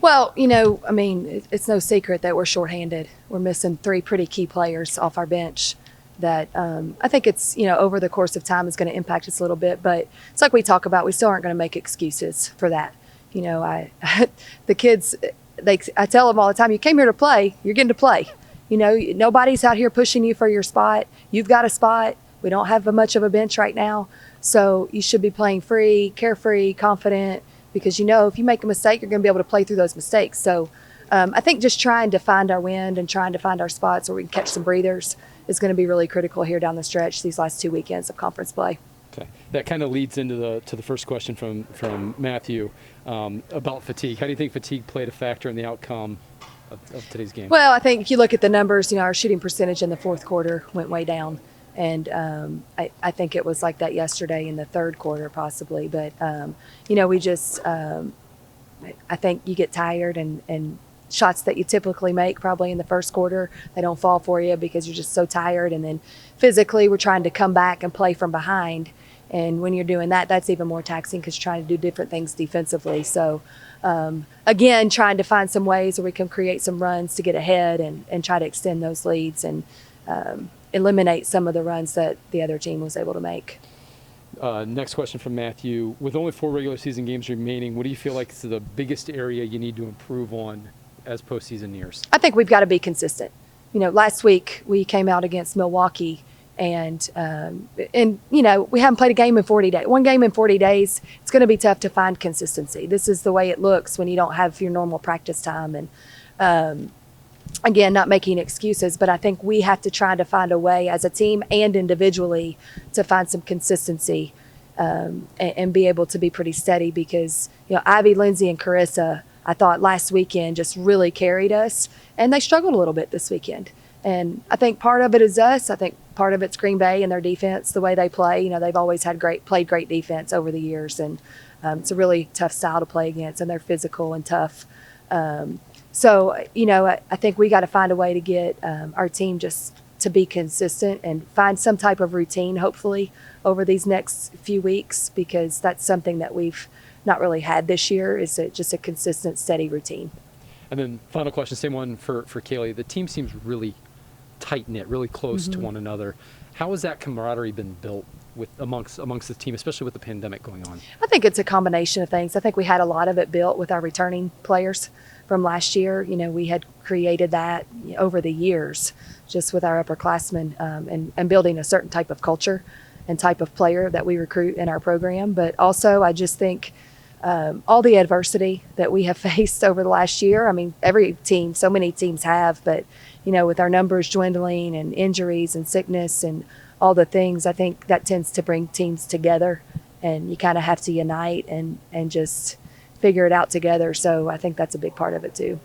Well, I mean, it's no secret that we're shorthanded. We're missing three pretty key players off our bench that I think it's, over the course of time is going to impact us a little bit. But it's like we talk about, we still aren't going to make excuses for that. The kids, I tell them all the time, you came here to play, you're getting to play. Nobody's out here pushing you for your spot. You've got a spot. We don't have much of a bench right now. So you should be playing free, carefree, confident, because if you make a mistake, you're going to be able to play through those mistakes. So I think just trying to find our wind and trying to find our spots where we can catch some breathers is going to be really critical here down the stretch these last 2 weekends of conference play. Okay, that kind of leads into the first question from Matthew about fatigue. How do you think fatigue played a factor in the outcome of today's game? Well, I think if you look at the numbers, our shooting percentage in the fourth quarter went way down. And I think it was like that yesterday in the third quarter possibly. But, we just I think you get tired and shots that you typically make probably in the first quarter, they don't fall for you because you're just so tired. And then physically we're trying to come back and play from behind. And when you're doing that, that's even more taxing because you're trying to do different things defensively. So, again, trying to find some ways where we can create some runs to get ahead and try to extend those leads and eliminate some of the runs that the other team was able to make. Next question from Matthew. With only 4 regular season games remaining, what do you feel like is the biggest area you need to improve on as postseason nears? I think we've got to be consistent. Last week we came out against Milwaukee and we haven't played a game in 40 days. One game in 40 days, it's going to be tough to find consistency. This is the way it looks when you don't have your normal practice time. And again, not making excuses, but I think we have to try to find a way as a team and individually to find some consistency and be able to be pretty steady because, Ivy, Lindsay, and Carissa, I thought last weekend just really carried us, and they struggled a little bit this weekend. And I think part of it is us. I think part of it's Green Bay and their defense, the way they play. They've always played great defense over the years, and it's a really tough style to play against, and they're physical and tough. So, I think we got to find a way to get our team just to be consistent and find some type of routine, hopefully, over these next few weeks, because that's something that we've not really had this year, is just a consistent, steady routine. And then final question, same one for Kaylee. The team seems really tight-knit, really close to one another. How has that camaraderie been built amongst the team, especially with the pandemic going on? I think it's a combination of things. I think we had a lot of it built with our returning players from last year. We had created that over the years just with our upperclassmen and building a certain type of culture and type of player that we recruit in our program. But also I just think all the adversity that we have faced over the last year, I mean, every team, so many teams have, but, with our numbers dwindling and injuries and sickness and all the things, I think that tends to bring teams together, and you kind of have to unite and just figure it out together. So I think that's a big part of it too.